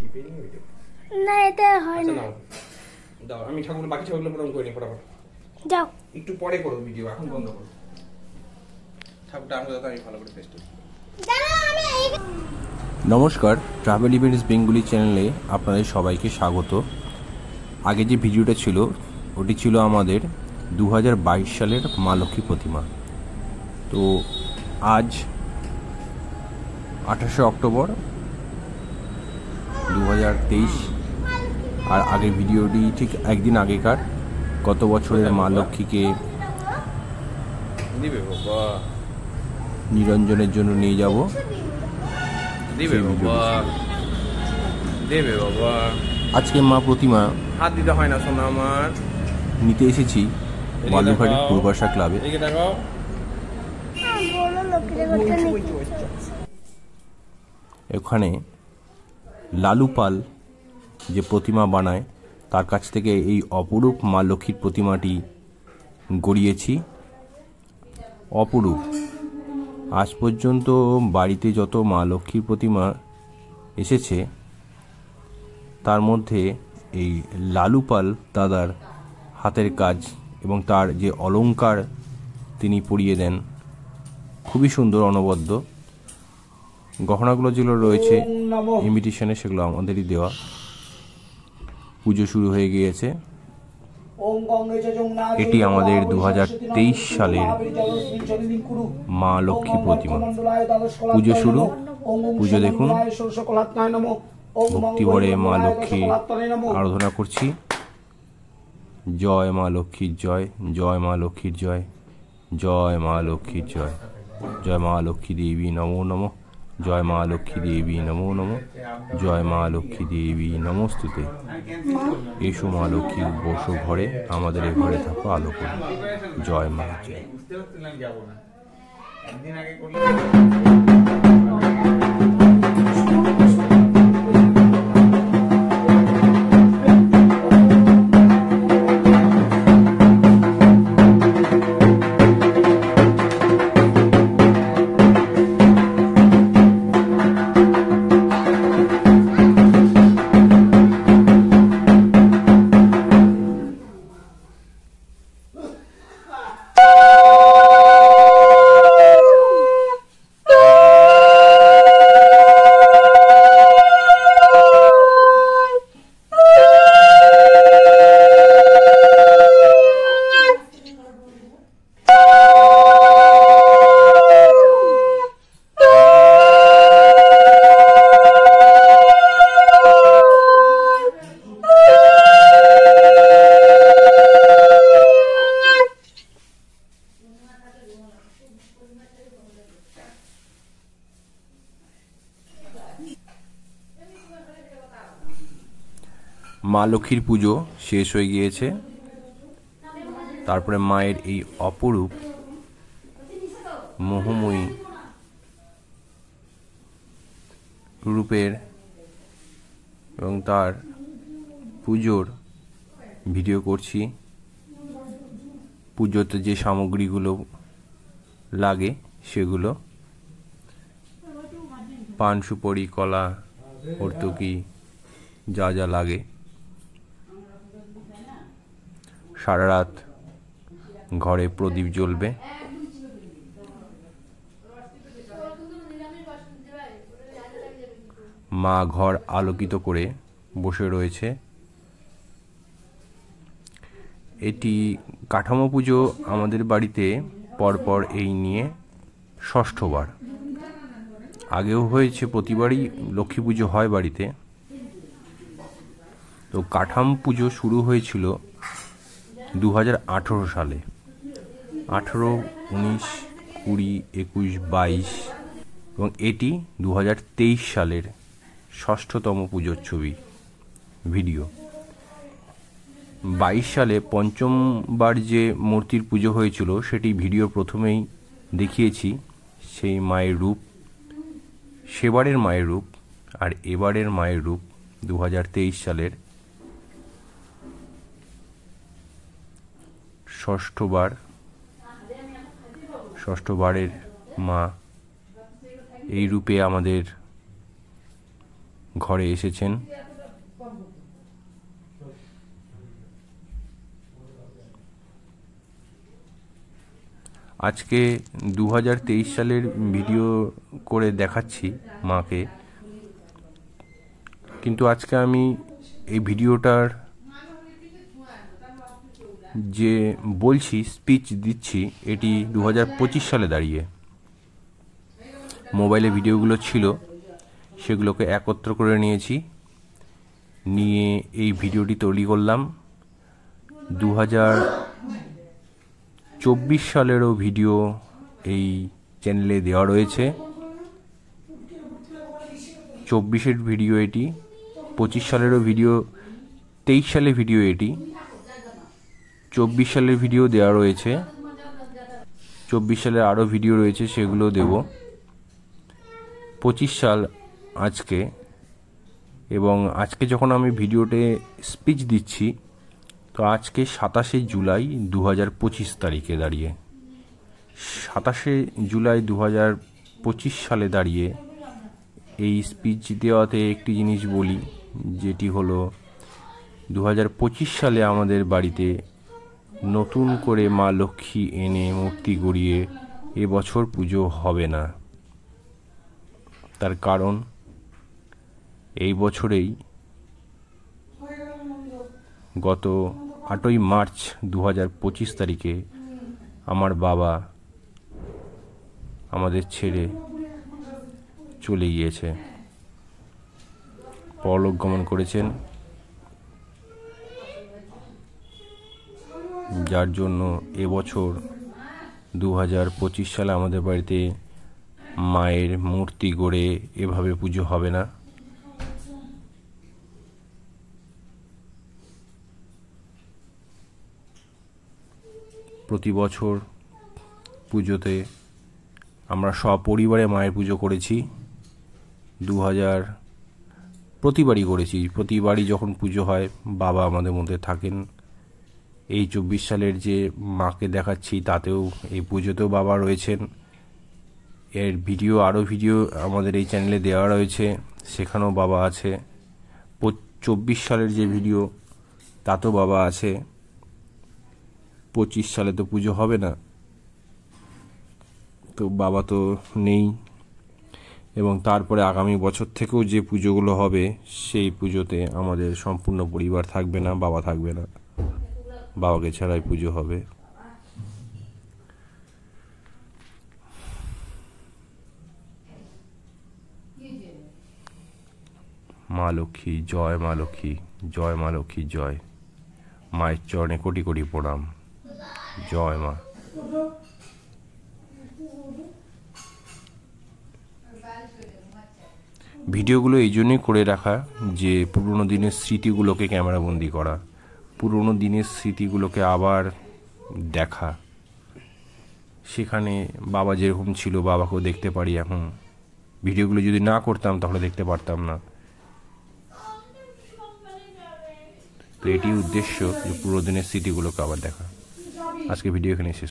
না এটা হয় না। দাও আমি ঠাকুর বাকি ঠাকুরগুলো প্রণাম করে নি ফটাফট। যাও একটু পরে করো ভিডিও, এখন বন্ধ করো। ঠাকুরটা আমি ভালো করে পেস্ট করি। নমস্কার, ট্রাভেল ইভেন্টস বেঙ্গলি চ্যানেলে আপনাদের সবাইকে স্বাগত। আগে যে ভিডিওটা ছিল ওটি ছিল আমাদের 2022 সালের মা লক্ষ্মী প্রতিমা। তো আজ 28শে অক্টোবর 2023, আর আগের ভিডিওটি ঠিক একদিন আগেকার। গত বছরের মা লক্ষ্মীকে নিরঞ্জনের জন্য নিয়ে যাব। আজকে মা প্রতিমা হাত দিতে হয় না সোনা আমার, নিতে এসেছি বালুঘাটের পূর্বাশা ক্লাবে। ওখানে লালু পাল যে প্রতিমা বানায় তার কাছ থেকে এই অপরূপ মা লক্ষ্মীর প্রতিমাটি গড়িয়েছি। অপরূপ। আজ পর্যন্ত বাড়িতে যত মা লক্ষ্মীর প্রতিমা এসেছে তার মধ্যে এই লালু পাল দাদার হাতের কাজ এবং তার যে অলংকার তিনি পরিয়ে দেন খুবই সুন্দর, অনবদ্য। গহনাগুলো যেগুলো রয়েছে ইমিটেশনে সেগুলো আমাদেরই দেওয়া। পুজো শুরু হয়ে গিয়েছে। এটি আমাদের 2023 সালের মা লক্ষ্মী প্রতিমা। পুজো শুরু, পুজো দেখুন। ভক্তি ভরে মা লক্ষ্মী আরাধনা করছি। জয় মা লক্ষ্মীর জয়, জয় মা লক্ষ্মীর জয়, জয় মা লক্ষ্মীর জয়, জয় মা লক্ষ্মী দেবী নমো নমঃ, জয় মা লক্ষ্মী দেবী নমো নমঃ, জয় মা লক্ষ্মী দেবী নমস্তুতে। এসো মা লক্ষ্মী বসো ঘরে, আমাদের এ ঘরে থাকো আলো করে। জয় মা জয়। মা লক্ষ্মীর পুজো শেষ হয়ে গিয়েছে। তারপরে মায়ের এই অপরূপ মোহময়ী রূপের এবং তার পুজোর ভিডিও করছি। পুজোতে যে সামগ্রীগুলো লাগে সেগুলো, পান সুপারি কলা ভর্তুকি যা যা লাগে। সারা রাত ঘরে প্রদীপ জ্বলবে। মা ঘর আলোকিত করে বসে রয়েছে। এটি কাঠামো পুজো আমাদের বাড়িতে পরপর এই নিয়ে ষষ্ঠবার। আগেও হয়েছে, প্রতিবারই লক্ষ্মী পুজো হয় বাড়িতে। তো কাঠামো পুজো শুরু হয়েছিল 2018 সালে। 18, 19, 20, 21, 22 এবং এটি 2023 সালের ষষ্ঠতম পুজোর ছবি ভিডিও। 22 সালে পঞ্চমবার যে মূর্তির পুজো হয়েছিল সেটি ভিডিও প্রথমেই দেখিয়েছি। সেই মায়ের রূপ, সেবারের মায়ের রূপ আর এবারের মায়ের রূপ 2023 সালের ষষ্ঠবারের মা এই রূপে আমাদের ঘরে এসেছেন। আজকে 2023 সালের ভিডিও করে দেখাচ্ছি মাকে, কিন্তু আজকে আমি এই ভিডিওটার যে বলছি, স্পিচ দিচ্ছি, এটি 2025 সালে দাঁড়িয়ে। মোবাইলে ভিডিওগুলো ছিল, সেগুলোকে একত্র করে নিয়েছি, নিয়ে এই ভিডিওটি তৈরি করলাম। 2024 সালেরও ভিডিও এই চ্যানেলে দেওয়া রয়েছে। 24-এর ভিডিও এটি, 25 সালেরও ভিডিও, 23 সালের ভিডিও এটি, 24 সালের ভিডিও দেওয়া রয়েছে, 24 সালের আরও ভিডিও রয়েছে, সেগুলো দেব। 25 সাল আজকে, এবং আজকে যখন আমি ভিডিওতে স্পিচ দিচ্ছি, তো আজকে 27 জুলাই 2025 তারিখে দাঁড়িয়ে, 27 জুলাই 2025 সালে দাঁড়িয়ে এই স্পিচ দেওয়াতে একটি জিনিস বলি, যেটি হলো 2025 সালে আমাদের বাড়িতে নতুন করে মা লক্ষ্মী এনে মূর্তি গড়িয়ে এবছর পুজো হবে না। তার কারণ, এই বছরেই গত 8ই মার্চ 2025 তারিখে আমার বাবা আমাদের ছেড়ে চলে গিয়েছে, পরলোক গমন করেছেন, যার জন্য এবছর 2025 সালে আমাদের বাড়িতে মায়ের মূর্তি গড়ে এভাবে পুজো হবে না। প্রতি বছর পুজোতে আমরা সপরিবারে মায়ের পুজো করেছি। প্রতিবারই করেছি। প্রতিবারই যখন পুজো হয় বাবা আমাদের মধ্যে থাকেন। এই 24 সালের যে মাকে দেখাচ্ছি, তাতেও এই পুজোতেও বাবা রয়েছেন। এর ভিডিও, আরও ভিডিও আমাদের এই চ্যানেলে দেওয়া রয়েছে, সেখানেও বাবা আছে। 24 সালের যে ভিডিও, তাতেও বাবা আছে। 25 সালে তো পুজো হবে না, তো বাবা তো নেই। এবং তারপরে আগামী বছর থেকেও যে পুজোগুলো হবে, সেই পুজোতে আমাদের সম্পূর্ণ পরিবার থাকবে না, বাবা থাকবে না, বাবাকে ছাড়াই পুজো হবে। মা লক্ষ্মী জয়, মা লক্ষ্মী জয়, মা লক্ষ্মী জয়। মায়ের চরণে কোটি কোটি প্রণাম। জয় মা। ভিডিওগুলো এই জন্যই করে রাখা যে পুরনো দিনের স্মৃতিগুলোকে ক্যামেরাবন্দি করা, পুরনো দিনের স্মৃতিগুলোকে আবার দেখা। সেখানে বাবা যেরকম ছিল, বাবাকেও দেখতে পারি এখন। ভিডিওগুলো যদি না করতাম তাহলে দেখতে পারতাম না। তো এটি উদ্দেশ্য, যে পুরো দিনের স্মৃতিগুলোকে আবার দেখা। আজকে ভিডিও এখানে শেষ।